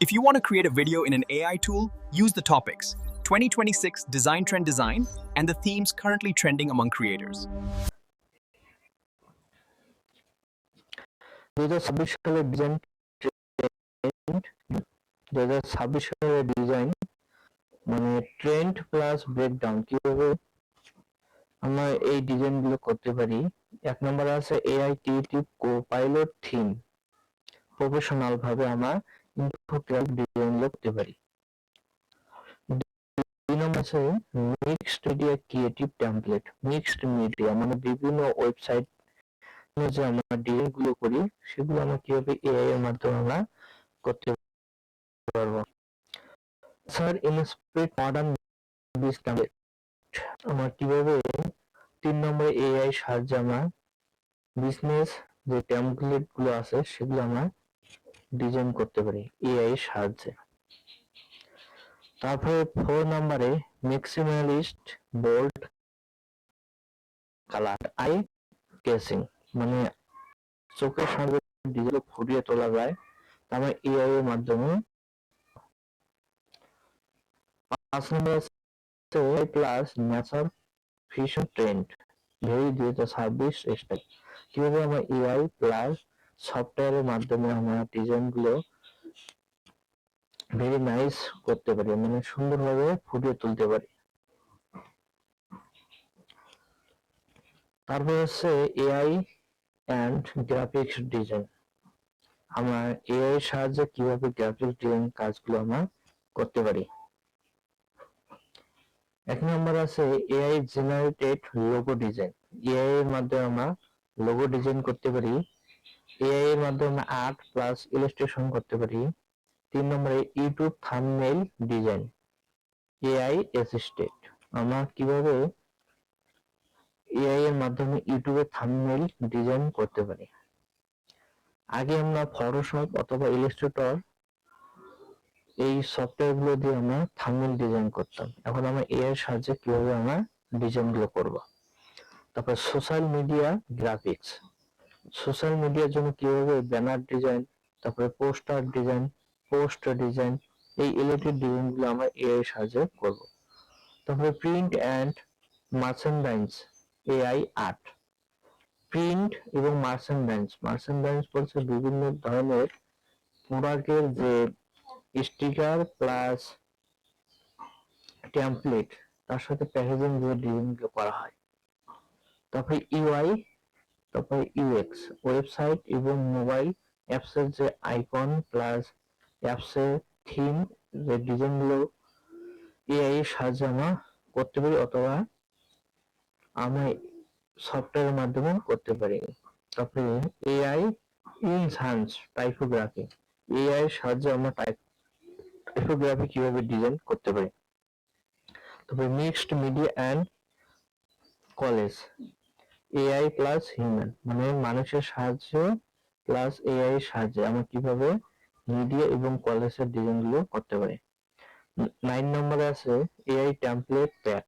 If you want to create a video in an AI tool, use the topics 2026 Design Trend Design and the themes currently trending among creators. 2026 সালের design trend 2026 সালের design মানে trend plus breakdown কিভাবে আমরা এই ডিজাইনগুলো করতে পারি। এক নম্বরে আছে AI creative copilot theme, professional ভাবে আমরা ইনফোগ্রাফিক ডিজাইনগুলো করতে পারি। দুই নম্বর আছে mixed media creative template, mixed media মানে বিভিন্ন ওয়েবসাইট যে আমরা ডিজাইনগুলো করি সেগুলো আমরা কিভাবে এআই এর মাধ্যমে আমরা করতে পারবো। স্যার ইনস্পিরেট মডার্ন বিজনেস টেমপ্লেট আমরা কিভাবে 3 নম্বরে এআই সাহায্যে আমরা বিজনেস যে টেমপ্লেট গুলো আছে সেগুলো আমরা ডিজাইন করতে পারি এআই এর সাহায্যে। তারপরে 4 নম্বরে ম্যাক্সিমালিস্ট বোল্ড কালার আই কেসিং মানে চোখের সামনে ডিজাইন ফুটিয়ে তোলা যায় আমরা এআই এর মাধ্যমে। 5 নম্বরে AI plus nature fission trend very 2026 style, কিভাবে আমরা এআই প্লাস সফটওয়্যারের মাধ্যমে আমরা ডিজাইন গুলো ভেরি নাইস করতে পারি, মানে সুন্দরভাবে ফুটিয়ে তুলতে পারি। তারপর হচ্ছে এআই এন্ড গ্রাফিক্স ডিজাইন, আমরা এআই এর সাহায্যে কিভাবে গ্রাফিক্স ডিজাইন কাজগুলো আমরা করতে পারি। 1 নম্বর আছে AI generated logo design, AI এর মাধ্যমে আমরা লোগো ডিজাইন করতে পারি। এআই এর মাধ্যমে আর্ট প্লাস ইলাস্ট্রেশন করতে পারি। 3 নম্বরে YouTube thumbnail design, AI assisted, আমরা কিভাবে এআই এর মাধ্যমে ইউটিউবে থাম্বনেইল ডিজাইন করতে পারি। আগে আমরা ফটোশপ অথবা ইলাস্ট্রেটর এই সফটওয়্যার গুলো দিয়ে আমরা থাম্বনেইল ডিজাইন করতাম, এখন আমরা এআই এর সাহায্যে কিভাবে আমরা ডিজাইন গুলো করব। তারপর সোশ্যাল মিডিয়া গ্রাফিক্স, সোশ্যাল মিডিয়ার জন্য কিভাবে ব্যানার ডিজাইন, তারপরে পোস্টার ডিজাইন, পোস্ট ডিজাইন, এই রিলেটেড ডিজাইন গুলো আমরা এআই এর সাহায্যে করব। তারপরে print and merchandise AI art, print এবং মার্চেন্ডাইজ বলছে বিভিন্ন ধরনের প্রোডাক্টের যে স্টিকার প্লাস টেমপ্লেট তার সাথে প্যাকেজিং দিয়ে ডিজাইন করা হয়। তারপরে ইউআই, তারপরে ইউএক্স, ওয়েবসাইট এবং মোবাইল অ্যাপস এর যে আইকন প্লাস অ্যাপস এর থিম যে ডিজাইন গুলো এআই এর সাহায্যে আমরা করতে পারি অথবা আমরা সফটওয়্যারের মাধ্যমে করতে পারি। তারপরে এআই ইনহ্যান্স টাইপোগ্রাফি, এআই এর সাহায্যে আমরা টাইপোগ্রাফি কিভাবে ডিজাইন করতে পারি। তারপরে mixed media and collage, AI plus human মানে মানুষের সাহায্য প্লাস এআই এর সাহায্যে আমরা কিভাবে মিডিয়া এবং কলেজের ডিজাইন গুলো করতে পারি। 9 নম্বরে আছে AI template pack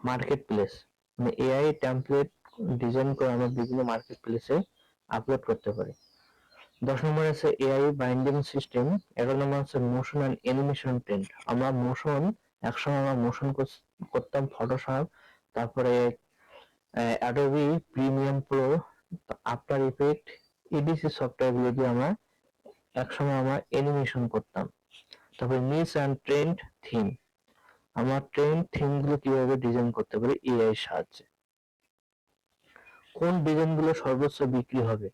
market place, মানে এআই টেমপ্লেট ডিজাইন করে আমরা বিভিন্ন মার্কেট প্লেসে আপলোড করতে পারি। 10 নম্বরে আছে এআই বাইন্ডিং সিস্টেম। 11 নম্বর আছে মোশন এন্ড অ্যানিমেশন ট্রেন্ড, আমরা মোশন একসময় আমরা মোশন করতাম ফটোশপ, তারপরে Adobe premium pro, after effect, EDC software গুলো দিয়ে আমরা একসময় আমরা অ্যানিমেশন করতাম। তারপরে নিচ এন্ড ট্রেন্ড থিম, আমরা ট্রেন্ড থিম গুলো কিভাবে ডিজাইন করতে পারি এআই এর সাহায্যে। কোন ডিজাইন গুলো সর্বোচ্চ বিক্রি হবে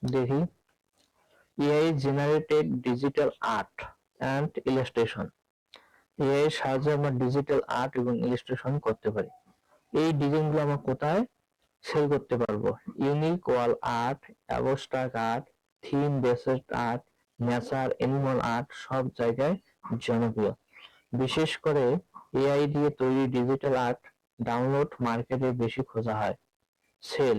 দেখি। AI generated digital art and illustration, AI এর সাহায্যে আমরা ডিজিটাল আর্ট এবং ইলাস্ট্রেশন করতে পারি। এই ডিজাইন গুলো আমরা কোথায় সেল করতে পারবো? Unique wall art, abstract art, theme based art, nature, animal art সব জায়গায় জনপ্রিয়। বিশেষ করে এআই দিয়ে তৈরি ডিজিটাল আর্ট ডাউনলোড মার্কেটে বেশি খোঁজা হয়। Sell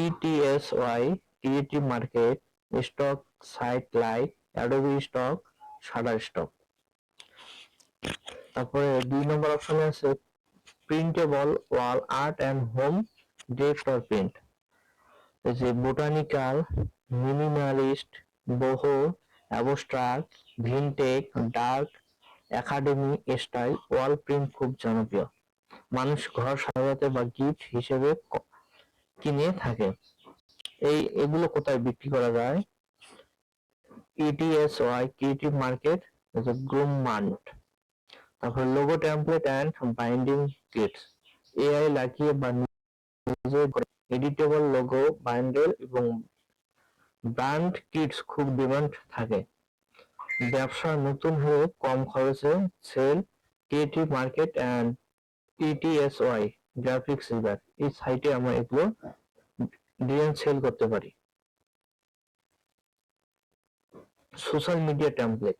Etsy creative market, stock site like Adobe stock, shutter stock. তারপরে 2 নম্বর অপশনে আছে printable wall art and home director print, এই যে botanical, minimalist, boho, abstract, vintage, dark, academy style, wall print খুব জনপ্রিয়। মানুষ ঘর সাজাতে বা গিফট হিসেবে কিনে থাকে। এগুলো কোথায় বিক্রি করা যায়? ETSY, ক্রিয়েটিভ মার্কেট, গ্রুমমান্ট। তারপর logo template and binding kits, AI লাগিয়ে বা নিজে এডিটেবল লোগো, বান্ডেল এবং ব্র্যান্ড কিটস খুব ডিমান্ড থাকে। ব্যবসা নতুন হয়ে কম খরচে sell, creative market and ETSY, graphics river. এই সাইটে আমরা এগুলো ডিজাইন সেল করতে পারি। সোশ্যাল মিডিয়া টেমপ্লেট,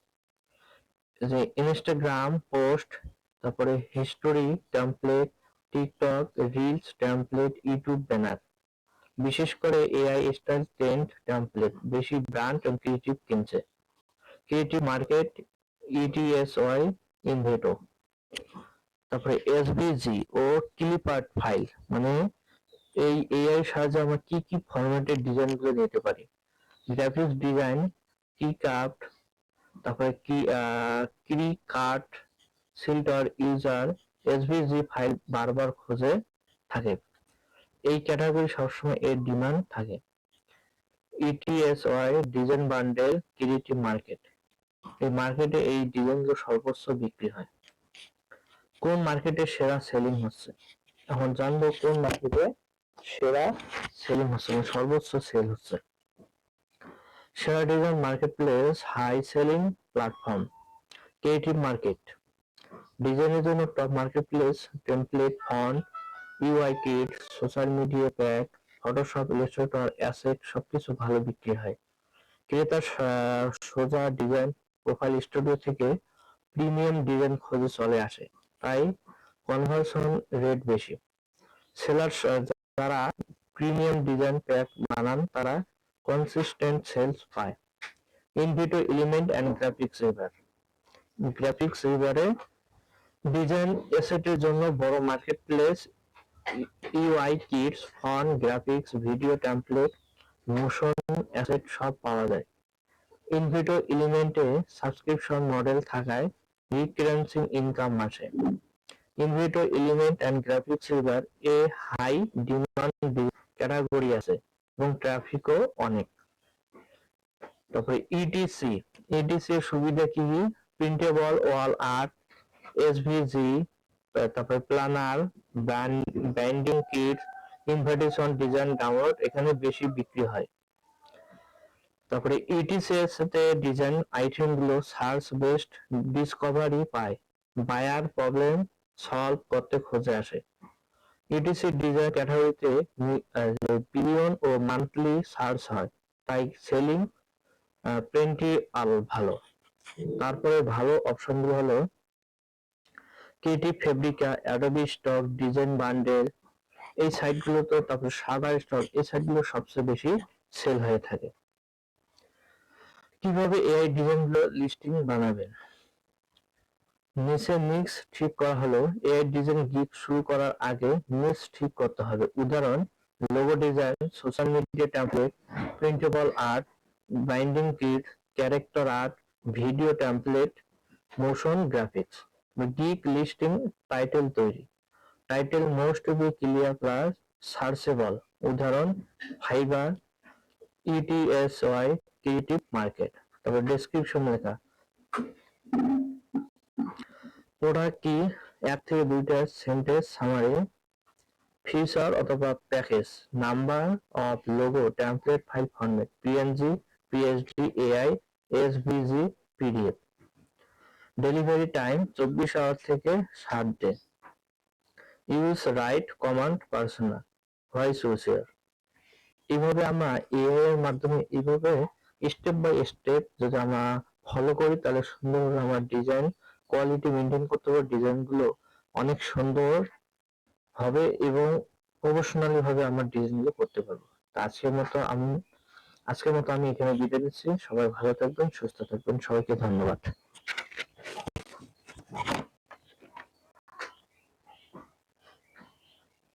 যে ইনস্টাগ্রাম পোস্ট, তারপরে history template, TikTok reels template, YouTube banner. বিশেষ করে এআই স্টাইল ট্রেন্ড টেমপ্লেট বেশি ব্র্যান্ড এবং ক্রিয়েটিভ কিনছে। Creative market, ETSY, ইনভেটো। তারপরে SVG ও ক্লিপ-আর্ট ফাইল, মানে এই এআই সাহায্যে আমরা কি কি ফরম্যাটের ডিজাইন গুলো নিতে পারি। গ্রাফিক্স ডিজাইন, কিকার্ট, তারপরে ক্রিকার্ট, সিল্টার ইউজার, SVG ফাইল বারবার খুঁজে থাকে। এই ক্যাটাগরি সবসময় এর ডিমান্ড থাকে। ETSY, design bundle, creative market. এই মার্কেটে এই ডিজাইনগুলো সর্বোচ্চ বিক্রি হয়। কোন মার্কেটে সেরা সেলিং হচ্ছে? এখন জানবো কোন মার্কেটে সেরা সেলিং হচ্ছে, সর্বোচ্চ সেল হচ্ছে। সেরা design marketplace, high selling platform. Creative market, ডিজাইনের জন্য top marketplace, template, font, UI kit, social media pack, photoshop, illustrator, asset সবকিছু ভালো বিক্রি হয়। ক্রেতা সোজা ডিজাইন প্রোফাইল স্টুডিও থেকে প্রিমিয়াম ডিজাইন খোঁজে চলে আসে, তাই কনভার্সন রেট বেশি। সেলার যারা প্রিমিয়াম ডিজাইন প্যাক বানান তারা কনসিস্টেন্ট সেলস পায়। Envato element and graphics river, graphics রিভারে ডিজাইন এসেটের জন্য বড় marketplace, UI kits, font, graphics, video template, motion asset সব পাওয়া যায়। ইনভিটো এলিমেন্টে সাবস্ক্রিপশন মডেল থাকায় রিকারেন্সিং ইনকাম আসে। Envato element and graphics river এ হাই ডিমান্ড ক্যাটাগরি আছে এবং ট্রাফিকও অনেক। তারপরে ETC, ETC এর সুবিধা কি? প্রিন্টেবল ওয়াল আর্ট, SVG, তারপরে planner, binding kit, invitation design download এখানে বেশি বিক্রি হয়। তারপরে ETC এর সাথে ডিজাইন আইটেম গুলো সার্চ বেসড ডিসকভারি পায়, বায়ার প্রবলেম সলভ করতে খোঁজে আসে। ETC ডিজাইন ক্যাটাগরিতে বিলিয়ন ও মান্থলি সার্চ হয়, তাই সেলিং প্লেন্টি ভালো। তারপরে ভালো অপশনগুলো হলো Creative Fabrica, Adobe Stock, design bundle, এই সাইটগুলো তো, তারপর সাদা স্টক, এই সাইটগুলো সবচেয়ে বেশি সেল হয়ে থাকে। কিভাবে এআই ডিজাইনগুলো লিস্টিং বানাবেন? নিচে মিক্স ঠিক করা হলো। এআই ডিজাইন গিফট শুরু করার আগে মিক্স ঠিক করতে হবে। উদাহরণ: logo design, social media template, printable art, binding kit, character art, video template, motion graphics. Gig listing, title তৈরি। Title most be clear plus searchable. উদাহরণ: ফাইবার, ETSY, ক্রিয়েটিভ মার্কেট। তারপর ডেসক্রিপশন লেখা, প্রোডাক্ট কি, এক থেকে দুইটা সেন্টেন্স সামারি, ফিচার অথবা package, number of logo, template, file format, PNG, PSD, AI, SVG, PDF। Delivery time 24 hour থেকে 7 day. Use right command personal, voice OCR. এইভাবে আমরা এআই এর মাধ্যমে এইভাবে স্টেপ বাই স্টেপ যদি আমরা ফলো করি তাহলে সুন্দরভাবে আমরা ডিজাইন কোয়ালিটি মেনটেন করতে পারবো, ডিজাইন গুলো অনেক সুন্দর হবে এবং প্রফেশনালি ভাবে আমরা ডিজাইন গুলো করতে পারবো। আজকের মতো আমি এখানে বিদায় নিচ্ছি। সবাই ভালো থাকবেন, সুস্থ থাকবেন, সবাইকে ধন্যবাদ।